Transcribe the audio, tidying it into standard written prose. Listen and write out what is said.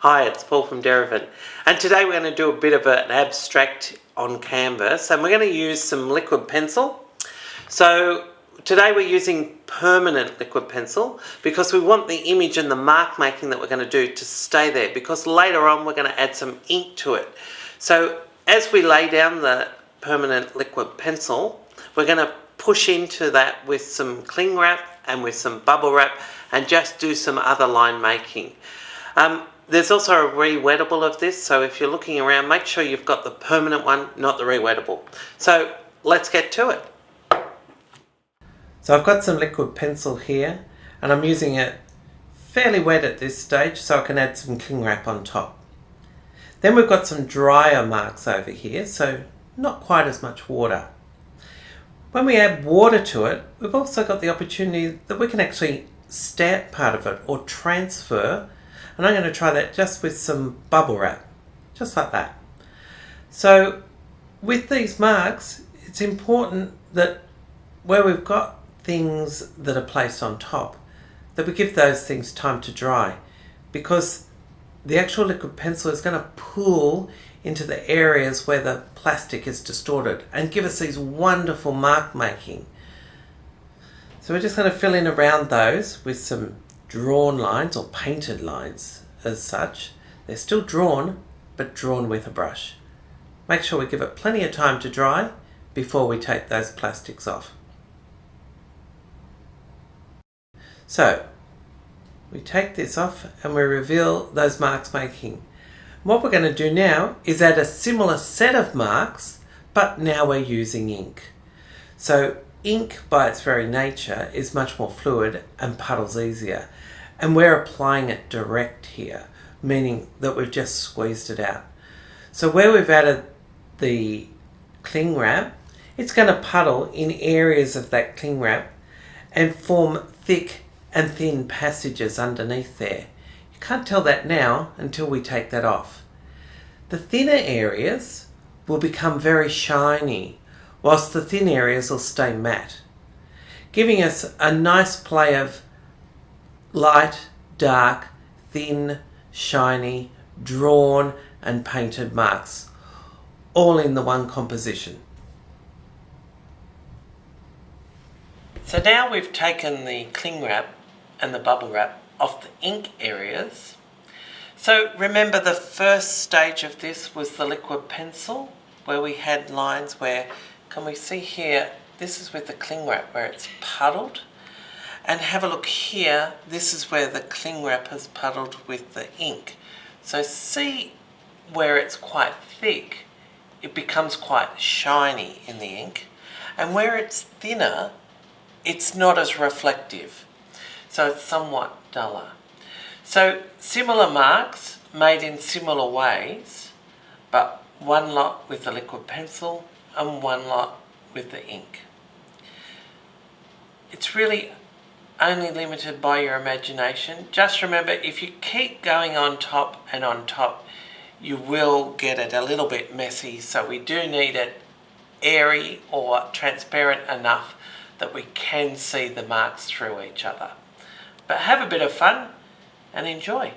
Hi, it's Paul from Derivan, and today we're going to do a bit of an abstract on canvas, and we're going to use some liquid pencil. So today we're using permanent liquid pencil because we want the image and the mark making that we're going to do to stay there, because later on we're going to add some ink to it. So as we lay down the permanent liquid pencil, we're going to push into that with some cling wrap and with some bubble wrap and just do some other line making. There's also a re-wettable of this, so if you're looking around, make sure you've got the permanent one, not the re-wettable. So let's get to it. So I've got some liquid pencil here, and I'm using it fairly wet at this stage so I can add some cling wrap on top. Then we've got some drier marks over here, so not quite as much water. When we add water to it, we've also got the opportunity that we can actually stamp part of it or transfer. And I'm going to try that just with some bubble wrap, just like that. So with these marks, it's important that where we've got things that are placed on top, that we give those things time to dry, because the actual liquid pencil is going to pull into the areas where the plastic is distorted and give us these wonderful mark making. So we're just going to fill in around those with some drawn lines or painted lines as such. They're still drawn, but drawn with a brush. Make sure we give it plenty of time to dry before we take those plastics off. So we take this off and we reveal those marks making. What we're going to do now is add a similar set of marks, but now we're using ink. So ink by its very nature is much more fluid and puddles easier. And we're applying it direct here, meaning that we've just squeezed it out. So where we've added the cling wrap, it's going to puddle in areas of that cling wrap and form thick and thin passages underneath there. You can't tell that now until we take that off. The thinner areas will become very shiny, whilst the thin areas will stay matte, giving us a nice play of light, dark, thin, shiny, drawn and painted marks, all in the one composition. So now we've taken the cling wrap and the bubble wrap off the ink areas. So remember, the first stage of this was the liquid pencil, where we had lines where, can we see here, this is with the cling wrap where it's puddled. And have a look here, this is where the cling wrap has puddled with the ink. So see where it's quite thick, it becomes quite shiny in the ink. And where it's thinner, it's not as reflective. So it's somewhat duller. So similar marks made in similar ways, but one lot with the liquid pencil and one lot with the ink. It's really only limited by your imagination. Just remember, if you keep going on top and on top, you will get it a little bit messy, so we do need it airy or transparent enough that we can see the marks through each other. But have a bit of fun and enjoy.